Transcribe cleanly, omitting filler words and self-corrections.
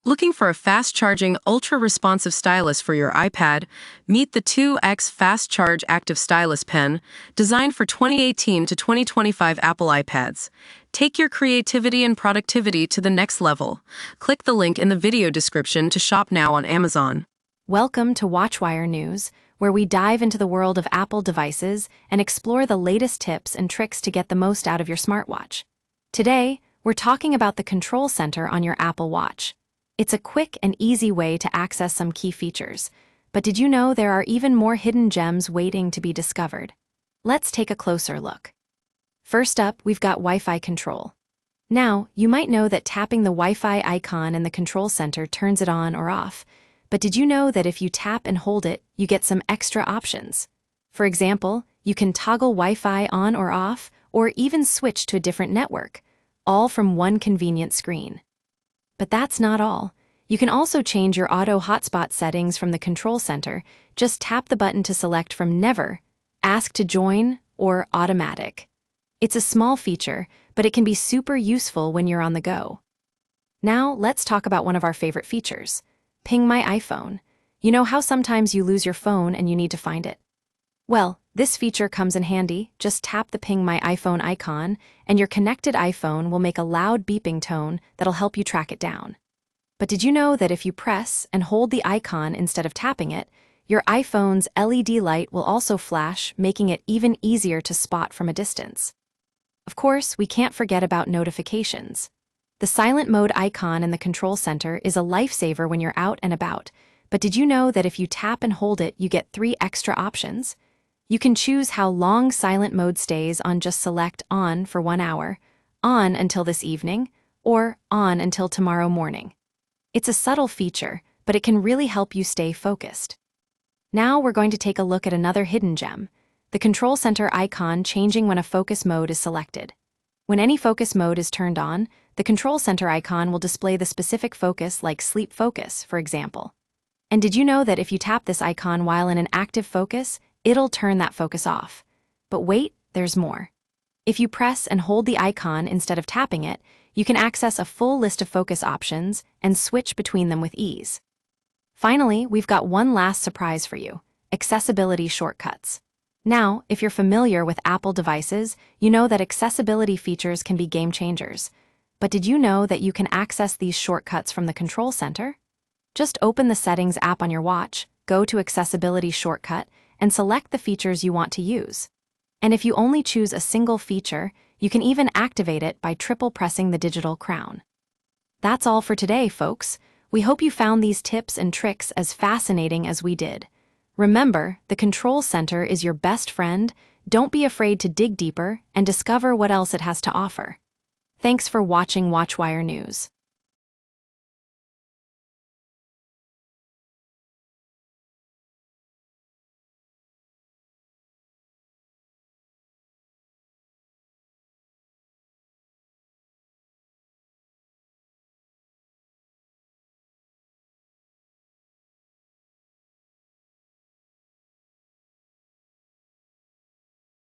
Looking for a fast-charging, ultra-responsive stylus for your iPad? Meet the 2X Fast Charge Active Stylus Pen, designed for 2018 to 2025 Apple iPads. Take your creativity and productivity to the next level. Click the link in the video description to shop now on Amazon. Welcome to WatchWire News, where we dive into the world of Apple devices and explore the latest tips and tricks to get the most out of your smartwatch. Today, we're talking about the control center on your Apple Watch. It's a quick and easy way to access some key features, but did you know there are even more hidden gems waiting to be discovered? Let's take a closer look. First up, we've got Wi-Fi control. Now, you might know that tapping the Wi-Fi icon in the control center turns it on or off, but did you know that if you tap and hold it, you get some extra options? For example, you can toggle Wi-Fi on or off, or even switch to a different network, all from one convenient screen. But that's not all. You can also change your auto hotspot settings from the control center. Just tap the button to select from Never, Ask to Join, or Automatic. It's a small feature, but it can be super useful when you're on the go. Now, let's talk about one of our favorite features, Ping My iPhone. You know how sometimes you lose your phone and you need to find it? Well, this feature comes in handy. Just tap the Ping My iPhone icon, and your connected iPhone will make a loud beeping tone that'll help you track it down. But did you know that if you press and hold the icon instead of tapping it, your iPhone's LED light will also flash, making it even easier to spot from a distance? Of course, we can't forget about notifications. The silent mode icon in the control center is a lifesaver when you're out and about. But did you know that if you tap and hold it, you get 3 extra options? You can choose how long silent mode stays on. Just select On for 1 hour, On until this evening, or On until tomorrow morning. It's a subtle feature, but it can really help you stay focused. Now we're going to take a look at another hidden gem, the control center icon changing when a focus mode is selected. When any focus mode is turned on, the control center icon will display the specific focus, like sleep focus, for example. And did you know that if you tap this icon while in an active focus, it'll turn that focus off? But wait, there's more. If you press and hold the icon instead of tapping it, you can access a full list of focus options and switch between them with ease. Finally, we've got one last surprise for you, accessibility shortcuts. Now, if you're familiar with Apple devices, you know that accessibility features can be game changers. But did you know that you can access these shortcuts from the control center? Just open the Settings app on your watch, go to Accessibility Shortcut, and select the features you want to use. And if you only choose a single feature, you can even activate it by triple pressing the digital crown. That's all for today, folks. We hope you found these tips and tricks as fascinating as we did. Remember, the control center is your best friend. Don't be afraid to dig deeper and discover what else it has to offer. Thanks for watching WatchWire News.